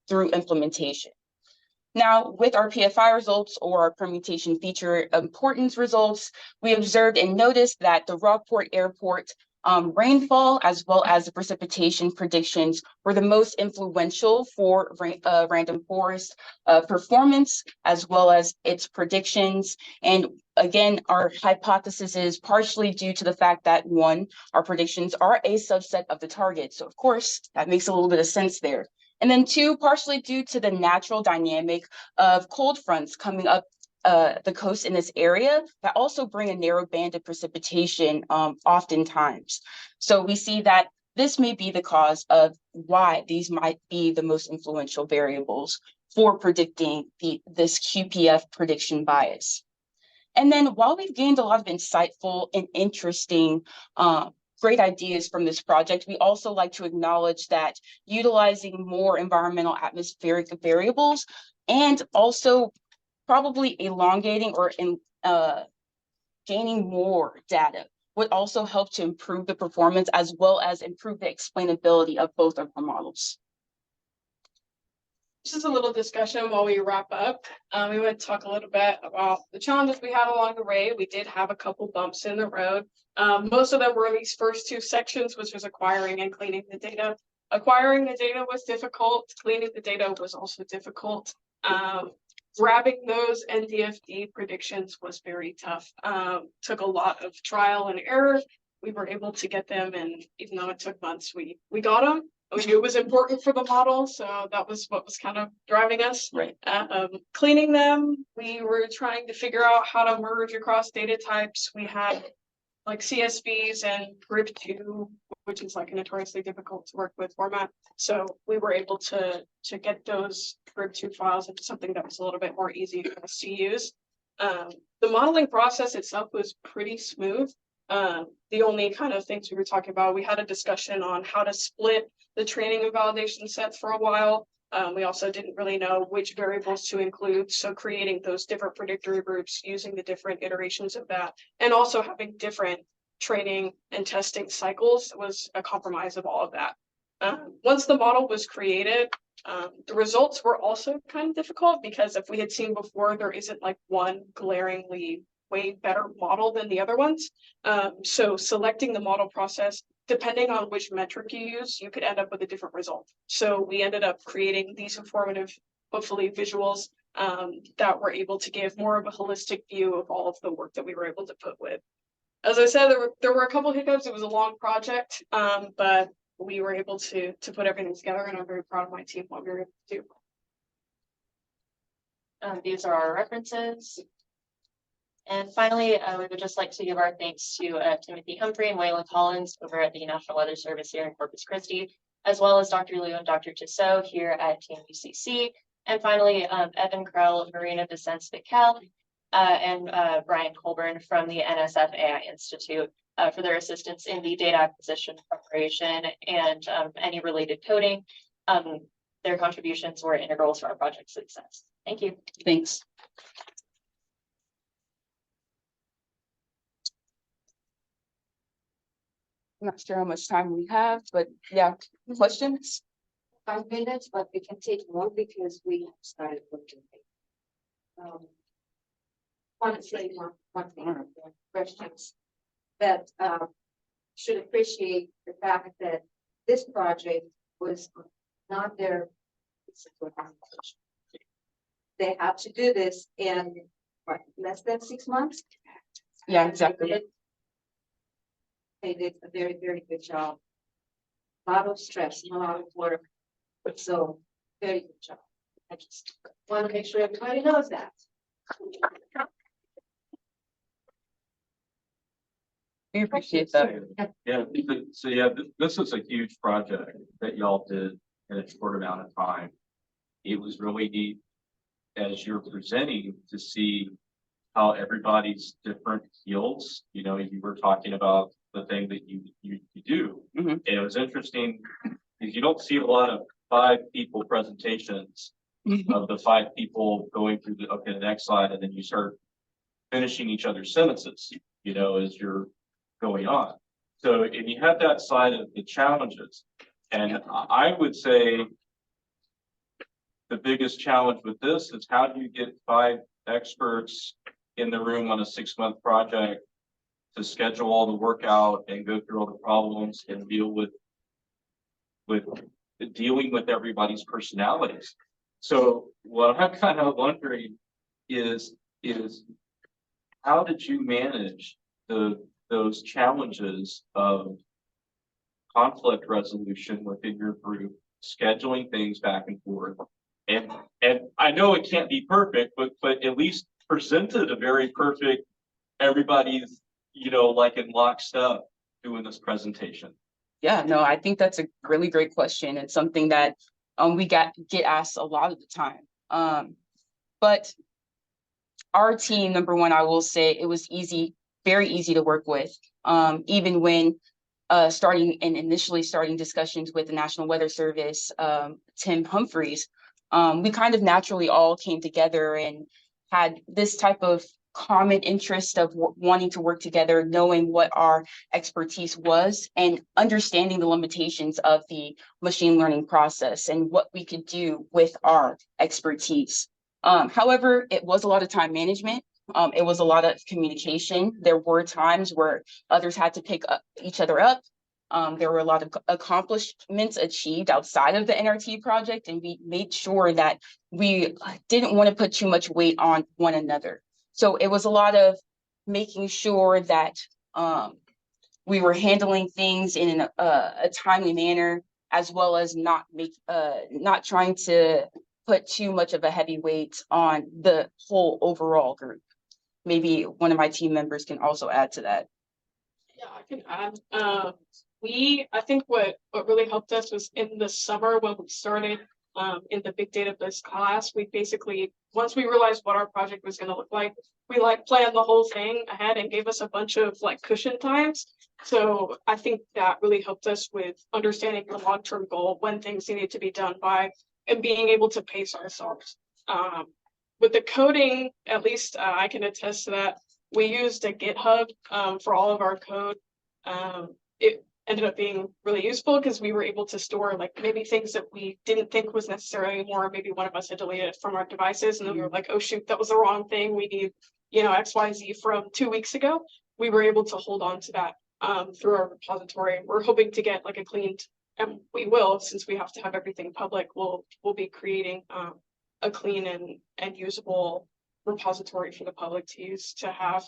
through implementation. Now, with our PFI results, or our permutation feature importance results, we observed and noticed that the Rockport Airport Rainfall as well as the precipitation predictions were the most influential for random forest performance as well as its predictions. And again, our hypothesis is partially due to the fact that one, our predictions are a subset of the target. So of course, that makes a little bit of sense there. And then two, partially due to the natural dynamic of cold fronts coming up the coast in this area that also bring a narrow band of precipitation oftentimes. So we see that this may be the cause of why these might be the most influential variables for predicting this QPF prediction bias. And then while we've gained a lot of insightful and interesting great ideas from this project, we also like to acknowledge that utilizing more environmental atmospheric variables and also probably elongating or gaining more data would also help to improve the performance as well as improve the explainability of both of our models. Just a little discussion while we wrap up. We want to talk a little bit about the challenges we had along the way. We did have a couple bumps in the road. Most of them were these first two sections, which was acquiring and cleaning the data. Acquiring the data was difficult. Cleaning the data was also difficult. Grabbing those NDFD predictions was very tough. Took a lot of trial and error. We were able to get them, and even though it took months, we got them. We knew it was important for the model, so that was what was kind of driving us. Right. Cleaning them, we were trying to figure out how to merge across data types. We had like CSVs and GRIB2, which is like a notoriously difficult to work with format. So we were able to get those GRIB2 files into something that was a little bit more easy for us to use. The modeling process itself was pretty smooth. The only kind of things we were talking about, we had a discussion on how to split the training and validation sets for a while. We also didn't really know which variables to include. So creating those different predictor groups, using the different iterations of that, and also having different training and testing cycles was a compromise of all of that. Once the model was created, the results were also kind of difficult because if we had seen before, there isn't like one glaringly way better model than the other ones. So selecting the model process, depending on which metric you use, you could end up with a different result. So we ended up creating these informative, hopefully visuals that were able to give more of a holistic view of all of the work that we were able to put with. As I said, there were a couple hiccups. It was a long project, but we were able to put everything together, and I'm very proud of my team, what we were able to do. These are our references. And finally, we would just like to give our thanks to Timothy Humphrey and Waylon Collins over at the National Weather Service here in Corpus Christi, as well as Dr. Liu and Dr. Tissot here at TMUCC. And finally, Evan Krell of Marina Descent Cal and Brian Colburn from the NSF AI Institute for their assistance in the data acquisition preparation and any related coding. Their contributions were integral to our project's success. Thank you. Thanks. I'm not sure how much time we have, but yeah, questions? 5 minutes, but we can take more because we started looking. Want to say one thing, questions that should appreciate the fact that this project was not their. They had to do this in what, less than 6 months. Yeah, exactly. They did a very, very good job. A lot of stress, a lot of work, but so very good job. I just want to make sure everybody knows that. We appreciate that. Yeah, so yeah, this is a huge project that y'all did in a short amount of time. It was really neat as you're presenting to see how everybody's different fields. You know, you were talking about the thing that you do. Mm-hmm. And it was interesting because you don't see a lot of 5 people presentations of the 5 people going through the next slide, and then you start finishing each other's sentences, you know, as you're going on. So if you have that side of the challenges, and I would say the biggest challenge with this is how do you get 5 experts in the room on a 6-month project to schedule all the work out and go through all the problems and deal with dealing with everybody's personalities. So what I'm kind of wondering is how did you manage those challenges of conflict resolution within your group, scheduling things back and forth? And I know it can't be perfect, but at least presented a very perfect, everybody's, you know, like in lockstep doing this presentation. Yeah, no, I think that's a really great question. It's something that we get asked a lot of the time. But our team, number one, I will say it was easy, very easy to work with. Even when initially starting discussions with the National Weather Service, Tim Humphreys, we kind of naturally all came together and had this type of common interest of wanting to work together, knowing what our expertise was and understanding the limitations of the machine learning process and what we could do with our expertise. However, it was a lot of time management. It was a lot of communication. There were times where others had to pick each other up. There were a lot of accomplishments achieved outside of the NRT project, and we made sure that we didn't want to put too much weight on one another. So it was a lot of making sure that we were handling things in a timely manner, as well as not trying to put too much of a heavy weight on the whole overall group. Maybe one of my team members can also add to that. Yeah, I can add. I think what really helped us was in the summer when we started in the big data biz class, we basically, once we realized what our project was going to look like, we planned the whole thing ahead and gave us a bunch of cushion times. So I think that really helped us with understanding the long-term goal, when things needed to be done by, and being able to pace ourselves. With the coding, at least I can attest to that. We used a GitHub for all of our code. It ended up being really useful because we were able to store maybe things that we didn't think was necessary anymore. Maybe one of us had deleted it from our devices, and then we were like, oh shoot, that was the wrong thing. We need, XYZ from 2 weeks ago. We were able to hold on to that through our repository. We're hoping to get a cleaned, and we will, since we have to have everything public, we'll be creating a clean and usable repository for the public to use, to have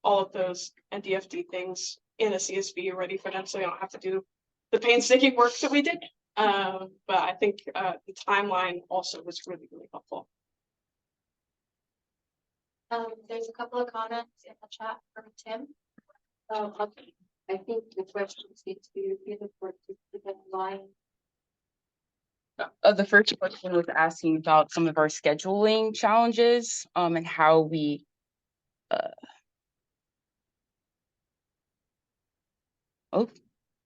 all of those NDFD things in a CSV ready for them, so they don't have to do the painstaking work that we did. But I think the timeline also was really, really helpful. There's a couple of comments in the chat from Tim. Okay. I think the questions need to be repeated for the line. The first question was asking about some of our scheduling challenges and how we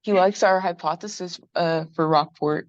he likes our hypothesis for Rockport.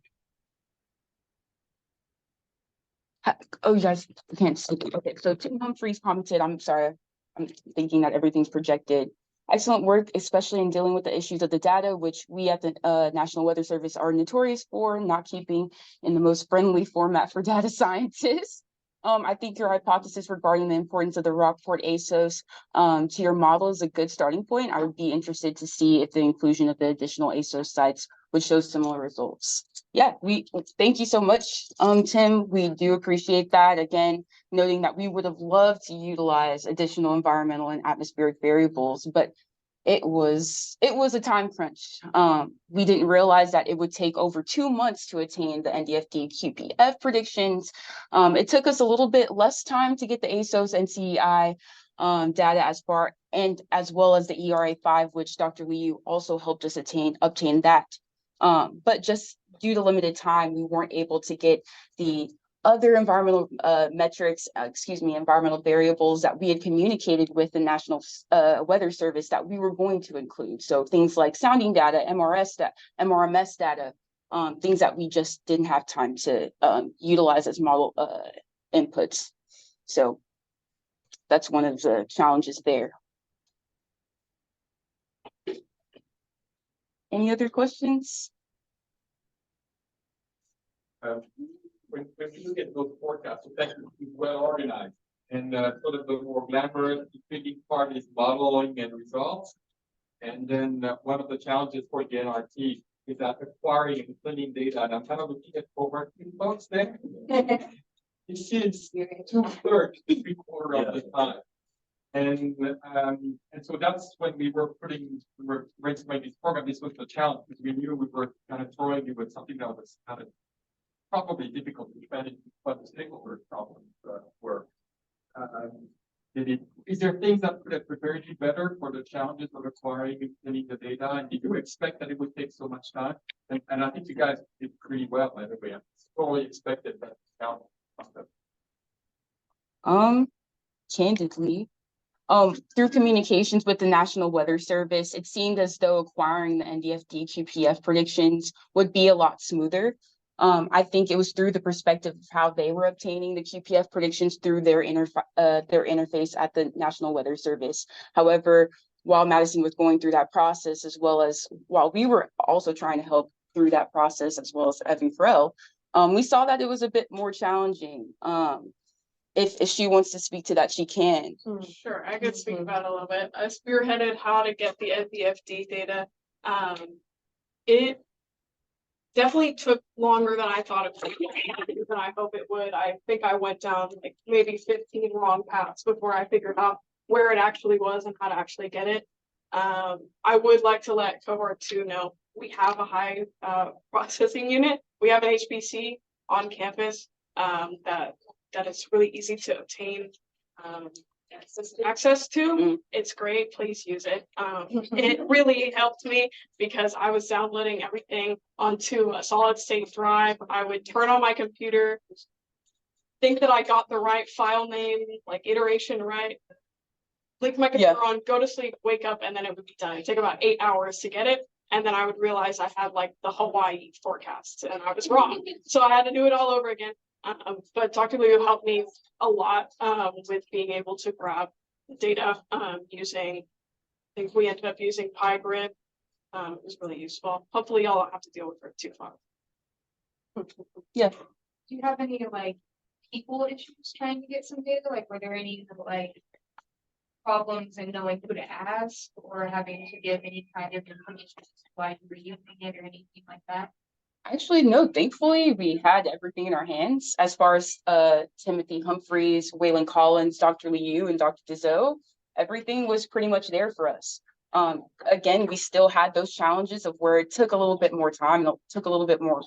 Oh, you guys can't see it. Okay, so Tim Humphreys commented, I'm sorry, I'm thinking that everything's projected. Excellent work, especially in dealing with the issues of the data, which we at the National Weather Service are notorious for not keeping in the most friendly format for data scientists. I think your hypothesis regarding the importance of the Rockport ASOS to your model is a good starting point. I would be interested to see if the inclusion of the additional ASOS sites would show similar results. Yeah, thank you so much, Tim. We do appreciate that. Again, noting that we would have loved to utilize additional environmental and atmospheric variables, but it was a time crunch. We didn't realize that it would take over 2 months to attain the NDFD QPF predictions. It took us a little bit less time to get the ASOS and CEI data as well as the ERA5, which Dr. Liu also helped us obtain that. But just due to limited time, we weren't able to get the other environmental environmental variables that we had communicated with the National Weather Service that we were going to include. So things like sounding data, MRMS data, things that we just didn't have time to utilize as model inputs. So that's one of the challenges there. Any other questions? When you look at those forecasts, it's actually well organized, and sort of the more glamorous, intriguing part is modeling and results. And then one of the challenges for the NRT is that acquiring and cleaning data. And I'm kind of looking at overworking folks there. This is 2/3 to 3/4 of the time. And so that's when we were brainstorming this program. This was the challenge because we knew we were kind of throwing you with something that was kind of probably difficult to manage, but the stakeholder problems were. Is there things that could have prepared you better for the challenges of acquiring and cleaning the data? And did you expect that it would take so much time? And I think you guys did pretty well, by the way. I totally expected that challenge. Candidly, through communications with the National Weather Service, it seemed as though acquiring the NDFD QPF predictions would be a lot smoother. I think it was through the perspective of how they were obtaining the QPF predictions through their interface at the National Weather Service. However, while Madison was going through that process, as well as while we were also trying to help through that process, as well as Evan Farrell, we saw that it was a bit more challenging. If she wants to speak to that, she can. Sure, I could speak about it a little bit. I spearheaded how to get the NDFD data. It definitely took longer than I thought it would, than I hope it would. I think I went down like maybe 15 wrong paths before I figured out where it actually was and how to actually get it. I would like to let cohort 2 know we have a high processing unit. We have an HPC on campus that is really easy to obtain access to. It's great, please use it. It really helped me because I was downloading everything onto a solid state drive. I would turn on my computer, think that I got the right file name, like iteration right, click my computer on, go to sleep, wake up, and then it would be done. It'd take about 8 hours to get it. And then I would realize I had like the Hawaii forecast and I was wrong. So I had to do it all over again. But Dr. Liu helped me a lot with being able to grab data using, I think we ended up using PyGrid. It was really useful. Hopefully y'all don't have to deal with it too far. Yeah. Do you have any like people issues trying to get some data? Like were there any like problems in knowing who to ask or having to give any kind of information as to why you were using it or anything like that? Actually, no, thankfully, we had everything in our hands as far as Timothy Humphreys, Waylon Collins, Dr. Liu, and Dr. Dizo. Everything was pretty much there for us. Again, we still had those challenges of where it took a little bit more time, it took a little bit more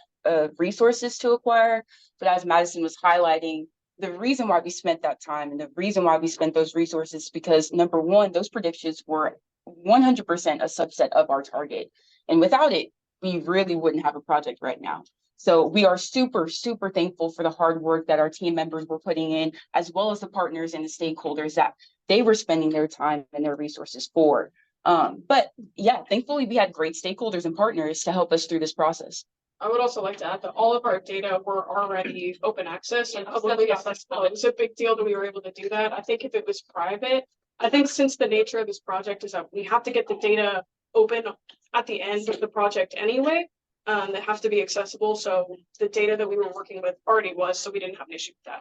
resources to acquire. But as Madison was highlighting, the reason why we spent that time and the reason why we spent those resources is because, number one, those predictions were 100% a subset of our target. And without it, we really wouldn't have a project right now. So we are super, super thankful for the hard work that our team members were putting in, as well as the partners and the stakeholders that they were spending their time and their resources for. But yeah, thankfully we had great stakeholders and partners to help us through this process. I would also like to add that all of our data were already open access and publicly accessible. It was a big deal that we were able to do that. I think if it was private, I think since the nature of this project is that we have to get the data open at the end of the project anyway, that have to be accessible. So the data that we were working with already was, so we didn't have an issue with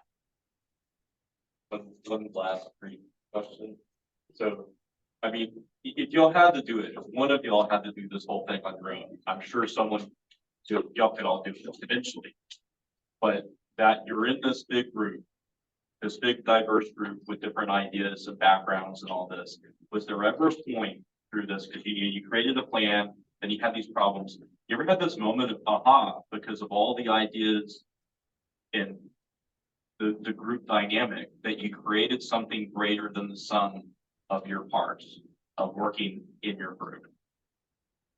that. One last brief question. So, I mean, if y'all had to do it, if one of y'all had to do this whole thing on your own, I'm sure someone, y'all could all do this eventually. But that you're in this big group, this big diverse group with different ideas and backgrounds and all this, was there ever a point through this, because you created a plan and you had these problems, you ever had this moment of aha because of all the ideas and the group dynamic that you created something greater than the sum of your parts of working in your group?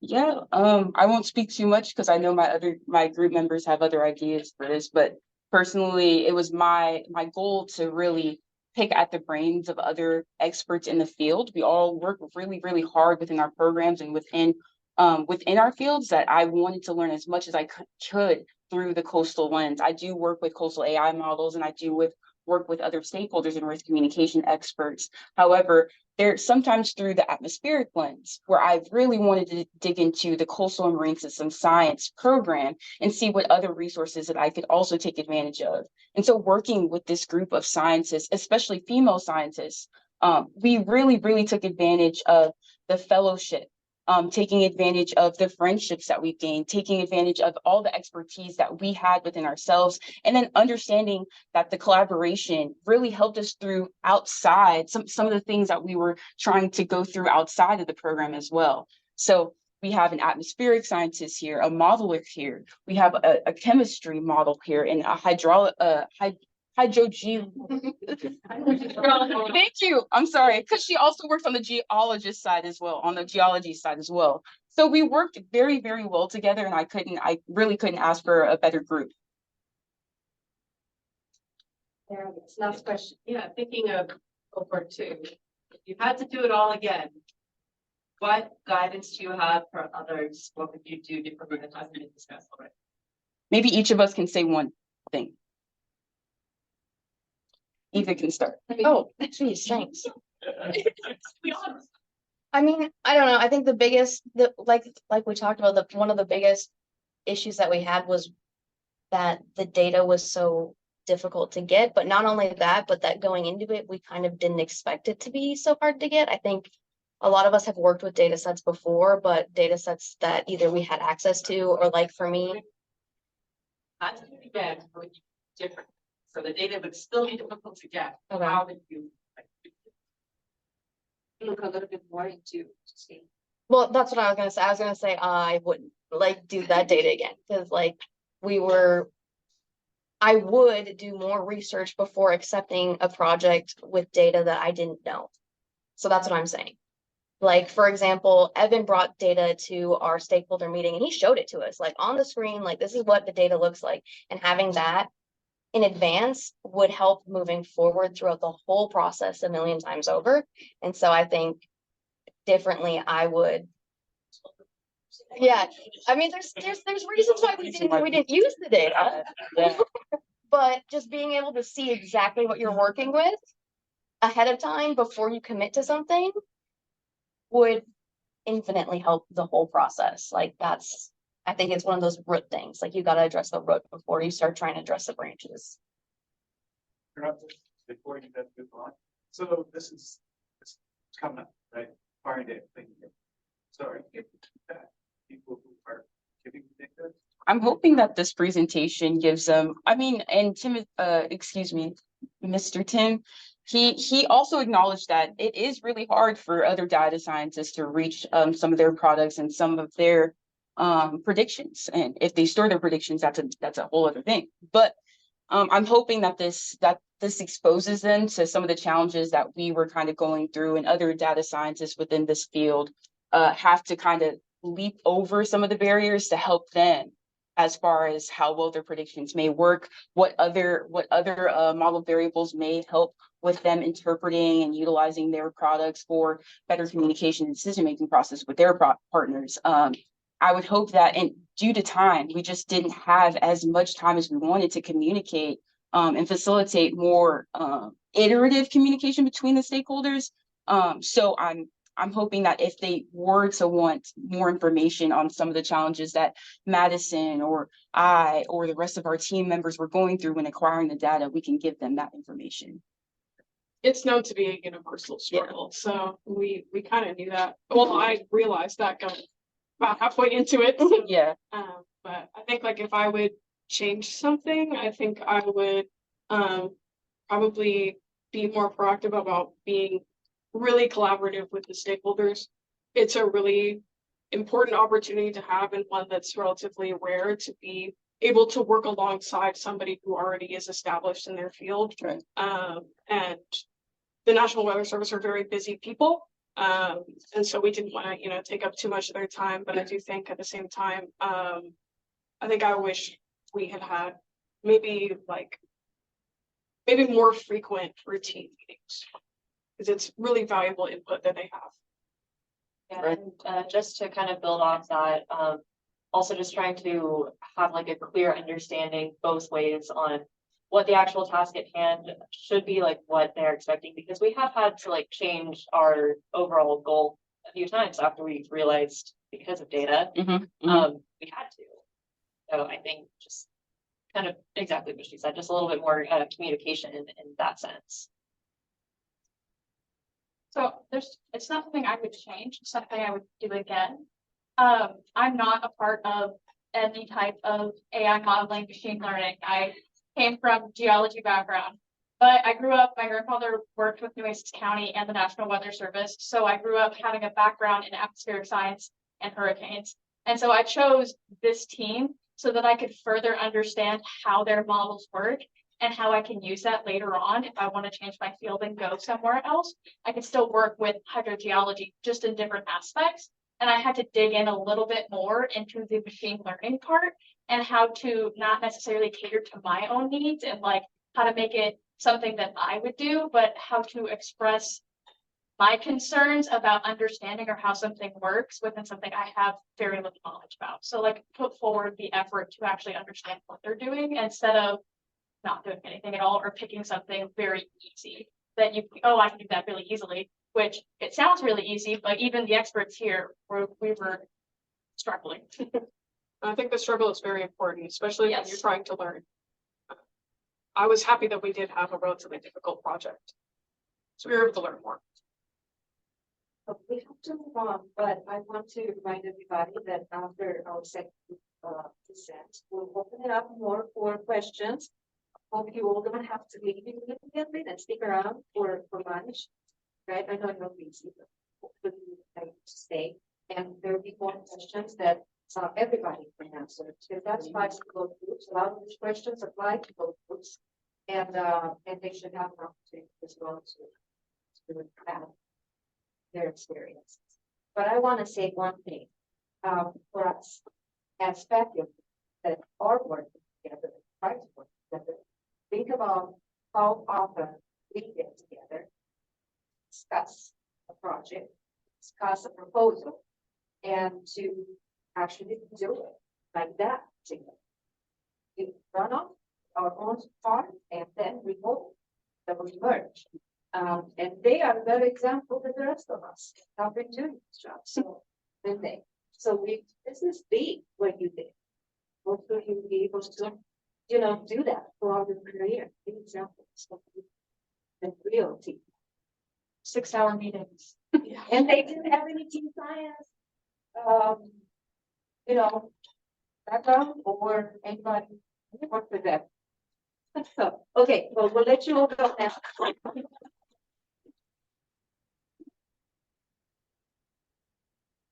Yeah, I won't speak too much because I know my group members have other ideas for this, but personally, it was my goal to really pick at the brains of other experts in the field. We all work really, really hard within our programs and within our fields that I wanted to learn as much as I could through the coastal lens. I do work with coastal AI models and I do work with other stakeholders and with communication experts. However, they're sometimes through the atmospheric lens, where I really wanted to dig into the coastal and marine system science program and see what other resources that I could also take advantage of. And so working with this group of scientists, especially female scientists, we really took advantage of the fellowship, taking advantage of the friendships that we've gained, taking advantage of all the expertise that we had within ourselves, and then understanding that the collaboration really helped us through outside some of the things that we were trying to go through outside of the program as well. So we have an atmospheric scientist here, a modeler here, we have a chemistry model here, and a hydrogen. Thank you. I'm sorry, because she also works on the geologist side as well, on the geology side as well. So we worked very well together, and I really couldn't ask for a better group. Last question. Yeah, thinking of cohort 2, if you had to do it all again, what guidance do you have for others? What would you do differently than has been discussed already? Maybe each of us can say one thing. Eva can start. Oh, geez, thanks. I mean, I don't know. I think the biggest, like we talked about, one of the biggest issues that we had was that the data was so difficult to get. But not only that, but that going into it, we kind of didn't expect it to be so hard to get. I think a lot of us have worked with data sets before, but data sets that either we had access to, or like for me. Not to do it again, but would you do different? So the data would still be difficult to get. Okay. How would you Look a little bit more into see. Well, that's what I was gonna say. I was gonna say I wouldn't like do that data again, because like I would do more research before accepting a project with data that I didn't know. So that's what I'm saying. Like, for example, Evan brought data to our stakeholder meeting and he showed it to us, like on the screen, like this is what the data looks like. And having that in advance would help moving forward throughout the whole process a million times over. And so I think differently, I would. Yeah, I mean, there's reasons why we didn't use the data. Yeah. But just being able to see exactly what you're working with ahead of time before you commit to something would infinitely help the whole process. Like I think it's one of those root things. Like you got to address the root before you start trying to address the branches. Before you get good on. So this is coming up, right? Fire day thing. So are you that people who are giving data? I'm hoping that this presentation gives them, I mean, and Tim, excuse me, Mr. Tim, he also acknowledged that it is really hard for other data scientists to reach some of their products and some of their predictions. And if they store their predictions, that's a whole other thing. But I'm hoping that this exposes them to some of the challenges that we were kind of going through, and other data scientists within this field have to kind of leap over some of the barriers to help them, as far as how well their predictions may work, what other model variables may help with them interpreting and utilizing their products for better communication and decision-making process with their partners. I would hope that, and due to time, we just didn't have as much time as we wanted to communicate and facilitate more iterative communication between the stakeholders. So I'm hoping that if they were to want more information on some of the challenges that Madison or I or the rest of our team members were going through when acquiring the data, we can give them that information. It's known to be a universal struggle, so we kind of knew that. Well, I realized that going about halfway into it. Yeah. But I think like if I would change something, I think I would probably be more proactive about being really collaborative with the stakeholders. It's a really important opportunity to have, and one that's relatively rare, to be able to work alongside somebody who already is established in their field. Right. And the National Weather Service are very busy people. And so we didn't want to, take up too much of their time, but I do think at the same time, I think I wish we had maybe more frequent routine meetings, because it's really valuable input that they have. Yeah, and just to kind of build off that, also just trying to have like a clear understanding both ways on what the actual task at hand should be, like what they're expecting, because we have had to like change our overall goal a few times after we realized because of data, we had to. So I think just kind of exactly what she said, just a little bit more communication in that sense. So it's not something I would change, it's something I would do again. I'm not a part of any type of AI modeling, machine learning. I came from geology background, but I grew up, my grandfather worked with Nueces County and the National Weather Service. So I grew up having a background in atmospheric science and hurricanes. And so I chose this team so that I could further understand how their models work and how I can use that later on. If I want to change my field and go somewhere else, I can still work with hydrogeology just in different aspects. And I had to dig in a little bit more into the machine learning part and how to not necessarily cater to my own needs and like how to make it something that I would do, but how to express my concerns about understanding or how something works within something I have very little knowledge about. So like put forward the effort to actually understand what they're doing instead of not doing anything at all or picking something very easy that you, oh, I can do that really easily, which it sounds really easy, but even the experts here we were struggling. I think the struggle is very important, especially when Yes. you're trying to learn. I was happy that we did have a relatively difficult project. So we were able to learn more. We have to move on, but I want to remind everybody that after our second present, we'll open it up more for questions. Hope you all don't have to leave immediately and stick around for lunch, right? I know you're busy, but hopefully you like to stay. And there'll be more questions that everybody can answer. So that's why it's both groups. A lot of these questions apply to both groups, and they should have an opportunity as well to add their experiences. But I want to say one thing for us as faculty that are working together, try to work together. Think about how often we get together, discuss a project, discuss a proposal, and to actually do it like that together. We run off our own part and then we hope that we merge. And they are a better example than the rest of us have been doing this job. So then this is big what you did. Hopefully you'll be able to, do that throughout your career. Be examples of the real team. 6-hour meetings. And they didn't have any team science, background or anybody work with them. So, okay, well, we'll let you all go now.